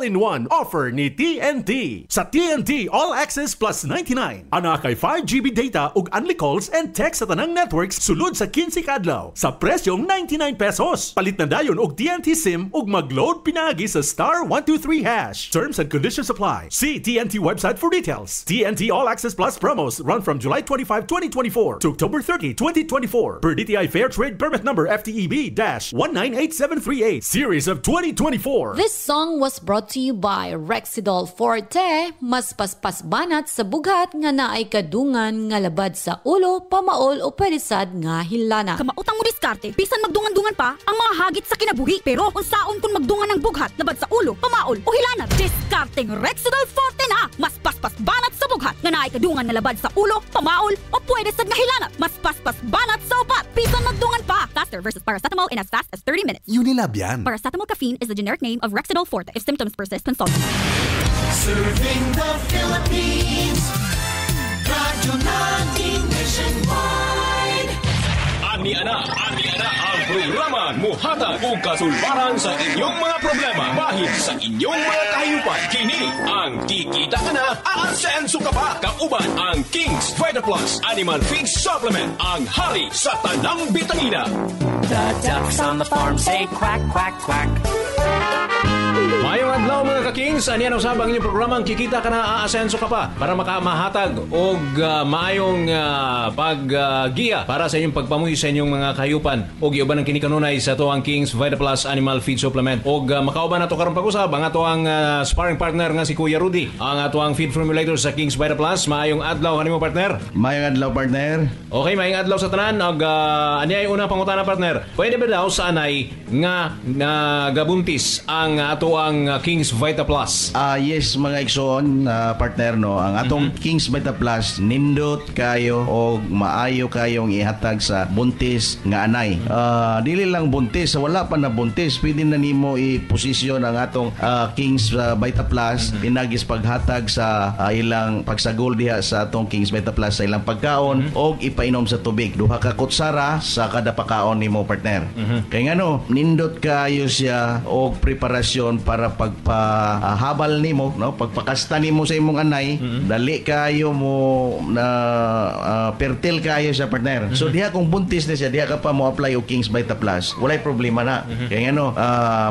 all-in-one offer ni TNT. Sa TNT All Access Plus 99, ana kay 5GB data ug unli calls and text sa tanang networks sulod sa 15 kadlaw sa presyong 99 pesos. Palit na dayon og TNT SIM ug mag-load pinagi sa *123#. Terms and conditions apply. See TNT website for details. TNT All Access Plus promos run from July 25, 2024 to October 30, 2024 per DTI Fair Trade Permit number FTEB-198738 series of 2024. This song was brought to you by Rexidol Forte, mas paspas banat sa bugat nga naay kadungan nga labad sa ulo, pamaol o palisad nga hilana. Kamautang mo diskarte, bisan magdungan-dungan pa ang mga hagit sa kinabuhi. Pero unsaon kung magdungan ng bughat labad sa ulo, pamaol o hilana, diskarteng Rexidol Forte na mas paspas banat sa bughat nga naay kadungan nga labad sa ulo, pamaol o pwede sad nga hilana, mas paspas banat sa upat, bisan magdungan pa. Faster versus paracetamol in as fast as 30 minutes. Unilab yan. Paracetamol caffeine is the generic name of Rexidol Forte. If symptoms persist, consult. Serving the Philippines, radyo natin nationwide. Ani ana ang programa muhatag og kasulbaran sa inyong mga problema bahin sa inyong mga kahiyupan. Kini ang Kikita Ka Na, aasenso ka pa. Kauban ang King's Vita Plus Animal Feed Supplement, ang hari sa tanang bitamina. The ducks on the farm say quack, quack, quack. Mayong adlaw mga ka-Kings, aniyan ang sabang inyong programang Kikita Ka Na, aasenso ka pa para makamahatag og maayong paggiya para sa inyong pagpamuhi sa inyong mga kahayupan og iuban ang kinikanunay sa to ang King's Vita Plus Animal Feed Supplement og makauban nato karon pag-usab ang ato ang sparring partner nga si Kuya Rudy, ang ato ang feed formulator sa King's Vita Plus. Maayong adlaw kanimo partner. Mayong adlaw partner. Okay, maayong adlaw sa tanan og aniay unang pangutana partner. Pwede ba daw sa anay nga gabuntis ang ato ang King's Vita Plus? Yes mga igsoon partner no. Ang atong King's Vita Plus nindot kayo o maayo kayong ihatag sa buntis nga anay. Dili lang buntis, wala pa na buntis, pwede na nimo i-posisyon ang atong King's Vita Plus pinagis paghatag sa ilang pagsagol diha sa atong King's Vita Plus sa ilang pagkaon o ipainom sa tubig. Duha ka kutsara sa kada pagkaon nimo partner. Kay ngano nindot kayo siya og preparasyon para pagpahabal nimo no, pagpakasta nimo sa imong anay, dali kayo mo na fertile kayo sa partner. So diha kung buntis na siya, diha ka pa mo apply og King's Vita Plus, walay problema na. Kaya ano,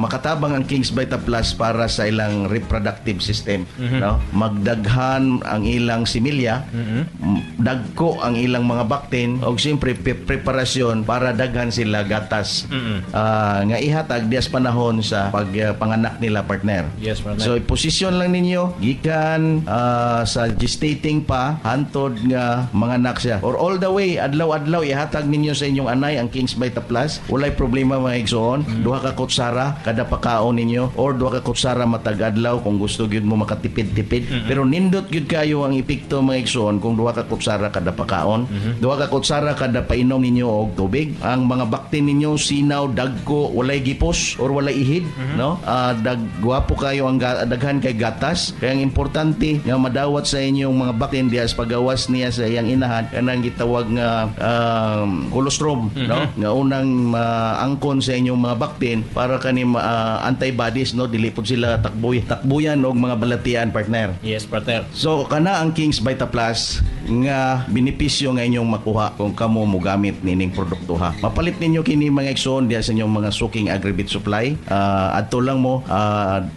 makatabang ang King's Vita Plus para sa ilang reproductive system, no? Magdaghan ang ilang similya, dagko ang ilang mga baktin og siyempre preparasyon para daghan sila gatas. Nga ihatag dias panahon sa pagpanganak nila partner. Yes, partner. So posisyon lang ninyo gikan sa gestating pa hantod nga manganak siya or all the way adlaw-adlaw ihatag ninyo sa inyong anay ang King's Vita Plus. Walay problema mga igsoon. Duha ka kutsara kada pakaon ninyo or duha ka kutsara matag adlaw kung gusto gyud mo makatipid-tipid. Pero nindot gyud kayo ang epekto mga igsoon kung duha ka kutsara kada pakaon. Duha ka kutsara kada painom ninyo og tubig. Ang mga baktin ninyo sinaw, dagko, walay gipos or walay ihid, no? Gwapo kayo ang daghan kay gatas. Kaya ang importante nga madawat sa inyong mga baktin diha sa pagawas niya sa iyang inahan kanang gitawag nga colostrum, no? Nga unang angkon sa inyong mga baktin para kani antibodies, no? Dili pud sila takbuyan og mga balatian partner. Yes, partner. So kana ang King's Vita Plus nga benepisyo nga inyong makuha kung kamo mo gamit nining produkto ha. Mapalit ninyo kini mga igsoon diha sa inyong mga suking agribit supply. Adto lang mo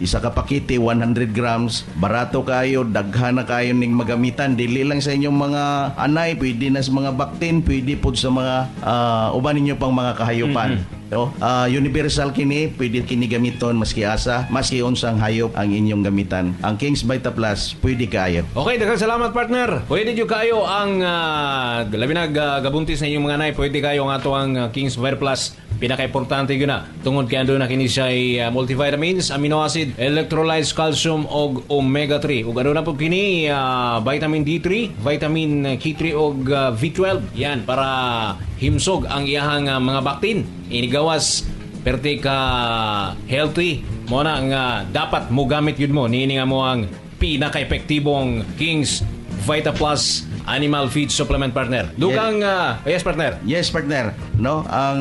isa ka pakete 100 grams, barato kayo, daghan na kayo ning magamitan, dili lang sa inyong mga anay, pwede na sa mga baktin, pwede pud sa mga uban ninyo pang mga kahayupan. No? Universal kini, pwede kini gamiton maski asa, maski unsang hayop ang inyong gamitan. Ang King's Vita Plus pwede kayo. Okay, daghang salamat partner. Pwede jud kayo ang labi na gabuntis na inyong mga anay, pwede kayo ang ato ang King's Vita Plus. Pinaka-importante yun na tungod kay ando na kini siya multivitamins, amino acid, electrolytes, calcium og omega-3 ug ano na po kini vitamin D3, vitamin K3 og V12 yan para himsog ang iyahang mga baktin inigawas perti ka healthy mo na nga dapat mo gamit yun mo niini nga mo ang pinaka-epektibong King's Vita Plus animal feed supplement, partner. Dukang yes, partner. Yes, partner. No, ang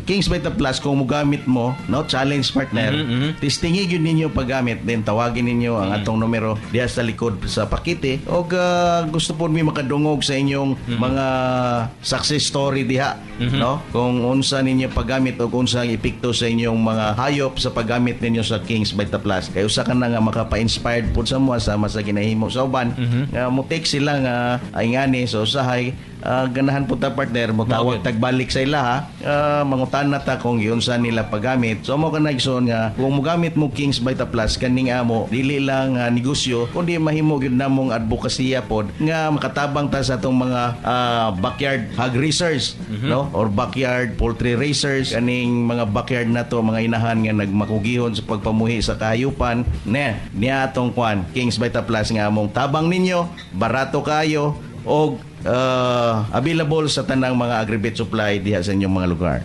King's Vita Plus kung mugamit mo, no, challenge, partner. Tistingin yun ninyo paggamit, then tawagin ninyo ang atong numero diha sa likod sa pakete. O gusto po mi makadungog sa inyong mga success story diha, no? Kung unsa ninyo paggamit o kung unsa ang epekto sa inyong mga hayop sa paggamit ninyo sa King's Vita Plus. Kay usa ka na nga makapa-inspired pud sa mo sama sa ginahimo sa uban. Mo take sila nga ay ngani sa usahay ganahan po ta, partner, mo tawag tagbalik sa ila ha. Mangutan na ta kung yun sa nila paggamit. So mo ka nagson nga kung mogamit mo King's Vita Plus kaning amo dili lang negosyo kundi mahimo gyud namong advokasya pod nga makatabang ta sa atong mga backyard hog racers, no, or backyard poultry racers, kaning mga backyard na to mga inahan nga nagmakugihon sa pagpamuhi sa kahayupan niya atong kwan King's Vita Plus nga among tabang ninyo, barato kayo og available sa tanang mga agri-vet supply diha sa inyong mga lugar.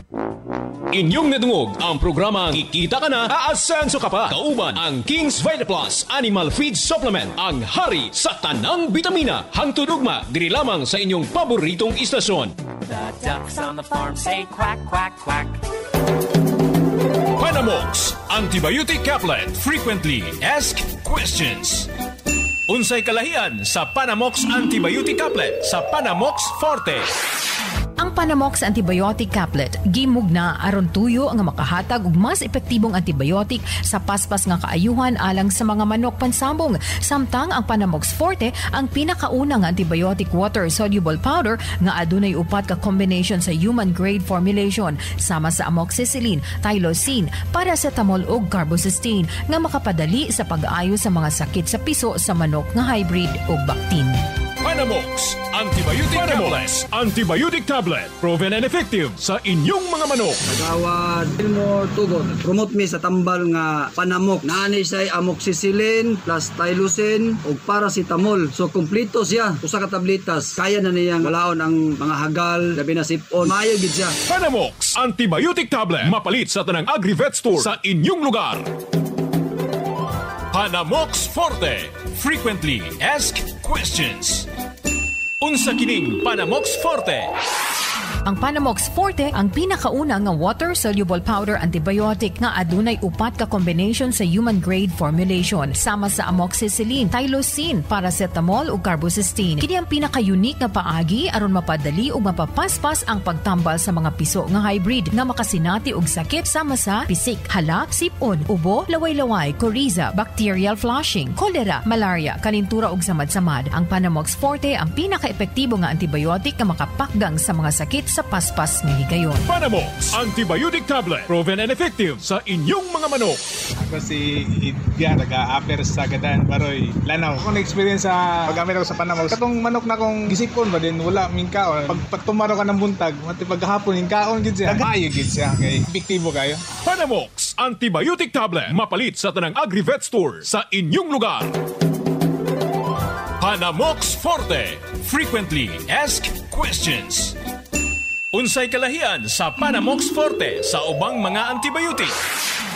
Inyong nadungog ang programang Kikita Ka Na, Aasenso Ka Pa. Kauban ang King's Vita Plus Animal Feed Supplement, ang hari sa tanang bitamina. Hangtod ugma diri lamang sa inyong paboritong istasyon. The ducks on the farm say quack, quack, quack. Panamox Antibiotic Caplet. Frequently Asked Questions. Unsay kalahian sa Panamox Antibiotic Caplet sa Panamox Forte. Ang Panamox Antibiotic Caplet gimugna aron tuyo nga makahatag og mas epektibong antibiotic sa paspas nga kaayuhan alang sa mga manok pansabong. Samtang ang Panamox Forte ang pinakauna nga antibiotic water soluble powder nga adunay upat ka combination sa human grade formulation sama sa amoxicillin, tylosin, paracetamol ug carbocysteine nga makapadali sa pag-ayo sa mga sakit sa piso sa manok nga hybrid ug bactin. Panamox Antibiotic Tablet. Antibiotic Tablet. Proven and effective sa inyong mga manok. Nagawad mo tugon. Promote mi sa tambal nga Panamok. Naanay siya amoxicillin plus tylosin o paracetamol. So kompleto siya. Usa ka tablitas. Kaya na niyang malaon ang mga hagal, labi na sipon. Maayo gid siya. Panamox Antibiotic Tablet. Mapalit sa tanang agri-vet store sa inyong lugar. Panamox Forte. Frequently Asked Questions. Unsa kining Panamox Forte? Ang Panamox Forte ang pinakauna nga water-soluble powder antibiotic nga adunay upat ka combination sa human-grade formulation sama sa amoxicillin, tylosin, paracetamol ug carbocysteine. Kini ang pinaka-unique nga paagi aron mapadali ug mapapaspas ang pagtambal sa mga piso nga hybrid nga makasinati og sakit sama sa pisik, halak, sipon, ubo, laway-laway, coriza, bacterial flushing, cholera, malaria, kanintura ug samad-samad. Ang Panamox Forte ang pinaka-epektibo nga antibiotic nga makapakgang sa mga sakit sa paspas nga higayon. Panamox Antibiotic Tablet. Proven and effective sa inyong mga manok. Ako si Idya, taga-upper sa Gadan, Baroy, Lanaw. Ako na-experience sa paggamit ako sa Panamox. Katong manok na kong gisipon ba din, wala mingkaon. Pag tumaro ka ng buntag, mati paghapon, mingkaon gid siya. Maayo gid siya. Okay. Epektibo kayo. Panamox Antibiotic Tablet. Mapalit sa tanang agri-vet store sa inyong lugar. Panamox Forte. Frequently Asked Questions. Unsay kalahian sa Panamox Forte sa ubang mga antibiotic?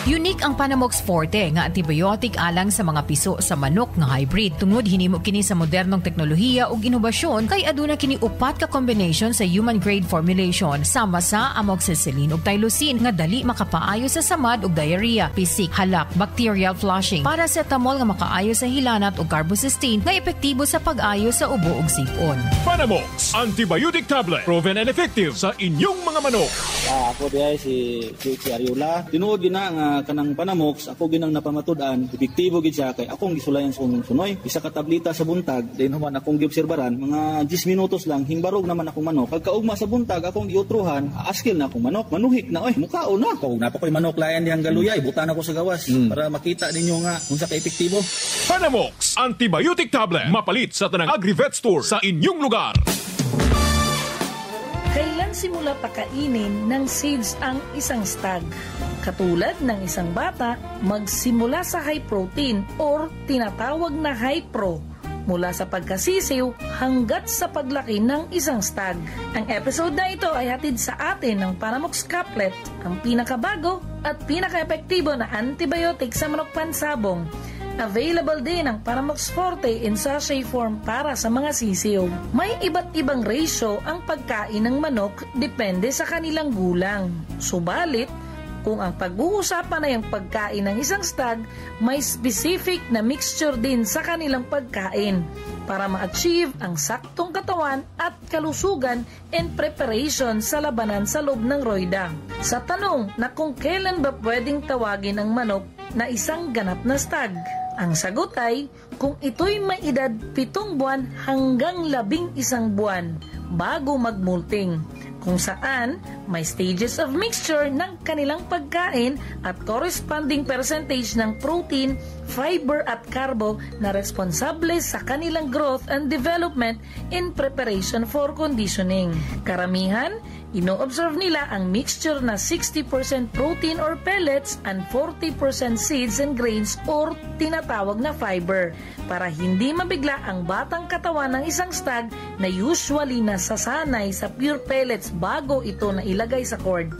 Unique ang Panamox Forte nga antibiotic alang sa mga piso sa manok nga hybrid. Tungod hinimo kini sa modernong teknolohiya ug inobasyon kay aduna kini upat ka combination sa human grade formulation sama sa amoxicillin ug tylosin nga dali makapaayo sa samad ug diarrhea, pisik, halak, bacterial flushing, paracetamol nga makaayo sa hilanat ug carbocysteine nga epektibo sa pag-ayo sa ubo ug sipon. Panamox Antibiotic Tablet. Proven and effective sa inyong mga manok. Ako diay si Ariola. Tinuod gina nga kanang Panamox, ako ginang napamatud-an, epektibo gid siya kay akong gisulayan sunoy. Isa ka tableta sa buntag, then human akong giobserbaran, mga 10 minutos lang hingbarog naman akong manok. Pagkaugma sa buntag akong giutruhan, askil na akong manok. Manuhik na oy, mukhaon na. Kung napakoy manok layan dihang galuyay, butan ako sa gawas para makita ninyo nga unsa ka epektibo. Panamox Antibiotic Tablet. Mapalit sa tanang agri-vet store sa inyong lugar. Kailan simula pakainin ng seeds ang isang stag? Katulad ng isang bata, magsimula sa high protein or tinatawag na high pro mula sa pagkasisiw hanggat sa paglaki ng isang stag. Ang episode na ito ay hatid sa atin ng Panamox Caplet, ang pinakabago at pinaka-epektibo na antibiotic sa manok pansabong Available din ang Panamox Forte in sachet form para sa mga sisiw. May iba't ibang ratio ang pagkain ng manok depende sa kanilang gulang. Subalit, kung ang pag-uusapan ay ang pagkain ng isang stag, may specific na mixture din sa kanilang pagkain para ma-achieve ang saktong katawan at kalusugan and preparation sa labanan sa loob ng royda. Sa tanong na kung kailan ba pwedeng tawagin ang manok na isang ganap na stag, ang sagot ay kung ito'y may edad 7 buwan hanggang 11 buwan bago magmulting, kung saan may stages of mixture ng kanilang pagkain at corresponding percentage ng protein, fiber at carbo na responsable sa kanilang growth and development in preparation for conditioning. Karamihan, ino-observe nila ang mixture na 60% protein or pellets and 40% seeds and grains or tinatawag na fiber para hindi mabigla ang batang katawan ng isang stag na usually nasasanay sa pure pellets bago ito na ilagay sa cord.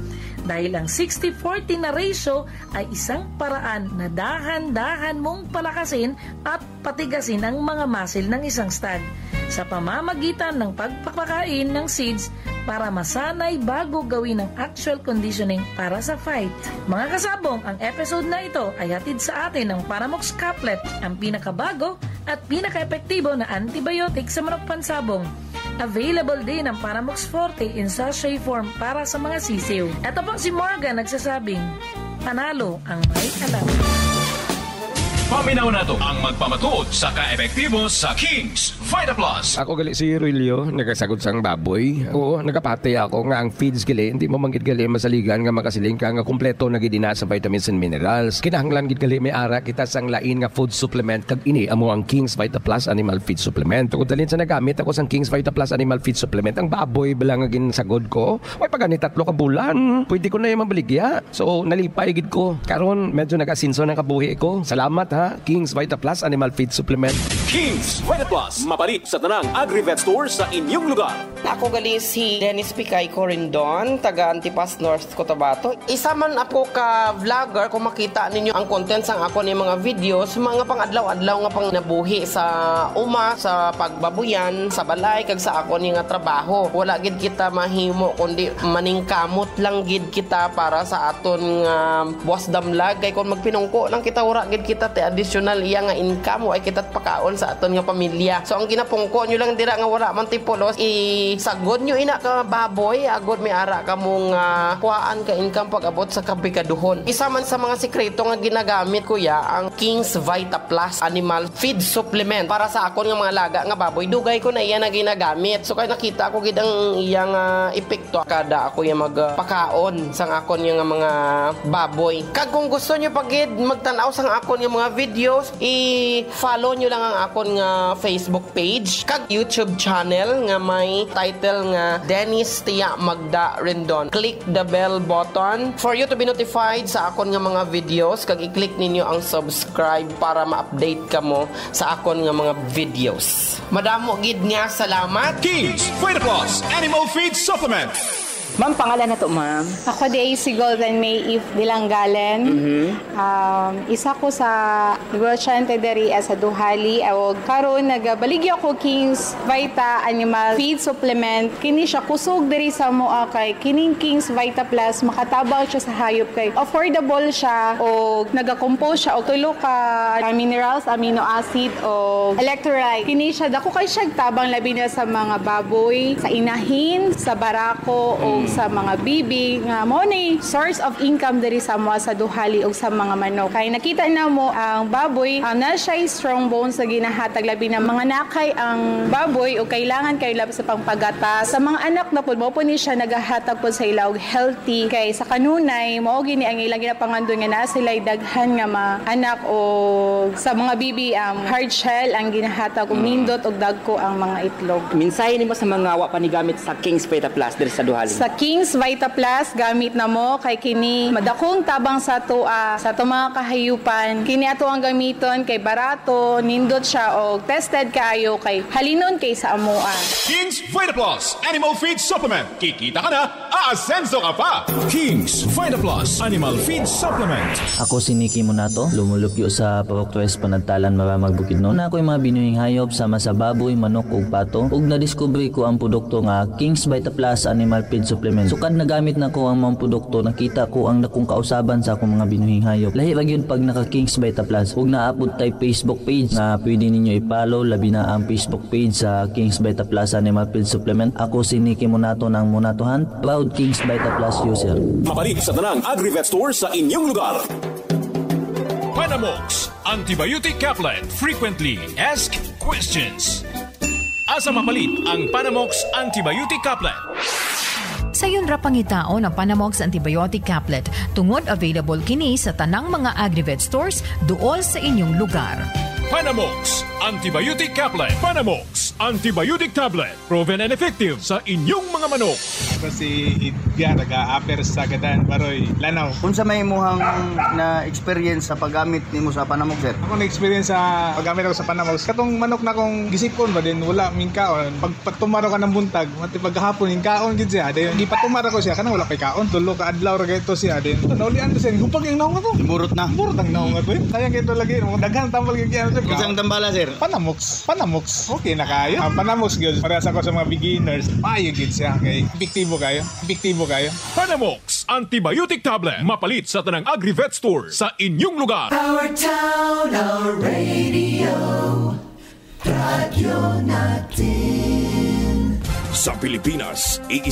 Dahil ang 60-40 na ratio ay isang paraan na dahan-dahan mong palakasin at patigasin ang mga muscle ng isang stag sa pamamagitan ng pagpapakain ng seeds para masanay bago gawin ang actual conditioning para sa fight. Mga kasabong, ang episode na ito ay hatid sa atin ng Panamox Caplet, ang pinakabago at pinaka-epektibo na antibiotic sa manok pansabong. Available din ang Panamox Forte in sachet form para sa mga sisiw. Ito po si Morgan nagsasabing, panalo ang may alam. Paminaw na to ang magpamatuod sa ka-epektibo sa King's Vita Plus. Ako gali si Rilio, nagasagot sang baboy. Oo, nagapatay ako nga ang feeds gali, hindi mo manggit gali masaligan nga makasiling ka nga kumpleto na gidina sa vitamins and minerals. Kinahanglan gid gali may ara kita sang lain nga food supplement kag ini amo ang King's Vita Plus Animal Feed Supplement. Tungod dalin sa nagamit ako sang King's Vita Plus Animal Feed Supplement, ang baboy bala nga ginsagod ko. Way pagani 3 ka bulan, pwede ko na yung mabaligya. So nalipay gid ko. Karon medyo nagasinso na kabuhi ko. Salamat ha, King's Vita Plus Animal Feed Supplement. King's Vita Plus, mapalit sa tanang Agri-Vet Store sa inyong lugar. Ako gali si Dennis Picay Corindon, taga Antipas North Cotabato. Isa man ako ka vlogger, kung makita ninyo ang contents ang ako ni mga videos, mga pang-adlaw-adlaw nga pang nabuhi sa uma, sa pagbabuyan, sa balay, kag sa ako ni nga trabaho. Wala gid kita mahimo, kundi maningkamot lang gid kita para sa aton nga buwas damlag. Kay kung magpinungko lang kita, wala gid kita te additional iya nga income, ay kita pakaon sa aton nga pamilya. So ang ginapungko nyo lang dira nga wala man tipolos, isagod nyo ina ka baboy, agod may ara ka mong kuhaan ka income pag abot sa kabikaduhon. Isa man sa mga sikreto nga ginagamit kuya ang King's Vita Plus Animal Feed Supplement para sa akon nga mga laga nga baboy. Dugay ko na iya na ginagamit. So kay nakita ko gid ang iyang epekto kada ako yung magpakaon sang akon nga mga baboy. Kag kung gusto nyo pagid magtanaw sang akon nga mga videos, i-follow nyo lang ang akon nga Facebook page kag YouTube channel nga may title nga Dennis Tia Magda Rendon. Click the bell button for you to be notified sa akon nga mga videos kag i-click ninyo ang subscribe para ma-update kamo sa akon nga mga videos. Madamo gid nga salamat. King's Vita Plus Animal Feed Supplement. Ma'am, pangalan na to, ma'am? Ako di si Golden May Eve Dilanggalen. Isa ko sa negosyante diri sa Duhali. Karon nagabaligya ko King's Vita Animal Feed Supplement. Kini siya kusog diri sa moa kay kining King's Vita Plus makatabang siya sa hayop kay affordable siya o nagakompose siya og tulo ka minerals, amino acid o electrolyte. Kini siya dako kay siya tabang labi na sa mga baboy, sa inahin, sa barako o sa mga bibi nga mo ni source of income diri sa mga sa Duhali o sa mga manok. Kay nakita na mo ang baboy na siya strong bones na ginahatag labi na mga nakay ang baboy o kailangan kayo labi sa pangpagatas. Sa mga anak na po mo po ni siya nagahatag po sa ilaw healthy kay sa kanunay mo gini ang ilang ginapangandon nga na sila daghan nga mga anak o sa mga bibi ang hard shell ang ginahatag og nindot og dagko ang mga itlog. Mensahe nimo sa mga wa pa ni gamit sa King's Vita Plus diri sa Duhali. Sa King's Vita Plus gamit na mo kay kini madakong tabang sa tua sa mga kahayupan. Kini ato ang gamiton kay barato, nindot siya og tested kaayo kay halinon kay sa amoa. King's Vita Plus Animal Feed Supplement. Kikita ka na, aasenso ka pa. King's Vita Plus Animal Feed Supplement. Ako si Nikki Monato, lumulupyo sa Pawok-Tres Panagtalan, Maramag, Bukidnon. Na ako'y mga binuhing hayop sama sa baboy, manok ug pato. Ug nadiskubre ko ang produkto nga King's Vita Plus Animal Feed Supplement. Sukad nagamit na ko ang mga produkto, nakita ko ang nakong kausaban sa akong mga binuhing hayop. Lahi ra gyud pag naka King's Vita Plus. Ug naapod tay Facebook page na pwede ninyo i-follow, labi na ang Facebook page sa King's Vita Plus Animal Feed Supplement. Ako si Nikki Monato ng Monatohan, proud King's Vita Plus user. Mapalit sa tanang Agri-Vet Store sa inyong lugar. Panamox Antibiotic Caplet. Frequently Asked Questions. Asa mapalit ang Panamox Antibiotic Caplet? Sayon ra pangitaon ang Panamox Antibiotic Caplet. Tungod available kini sa tanang mga Agri-Vet stores duol sa inyong lugar. Panamox Antibiotic Caplet. Panamox Antibiotic Tablet. Proven and effective sa inyong mga manok. Kasi Edgar nag-a-apper sa gadan baroy lanaw. Kung sa may muhang na experience sa paggamit nimo sa Panamox, sir? Ako na-experience sa paggamit ako sa Panamox. Katong manok na kong gisipon ba din wala mingkaon. Pag patumaro ka ng buntag, mati paghapon ingkaon gid siya. Dayon di patumaro ko siya kanang wala kay kaon. Tulo ka adlaw ra gayto siya din. Naulian ko siya gupag yung naong ko. Murot na. Murot ang naong ko. Sayang kay lagi daghan tambal gyud kaya. Isang tambala, sir? Panamox. Okay na kayo. Ang Panamox gyud para sa ko sa mga beginners. Payo gid siya kay epektibo kayo. Panamox Antibiotic Tablet. Mapalit sa tanang Agri-Vet Store sa inyong lugar. Our town, our radio. Radyo natin. Sa Pilipinas,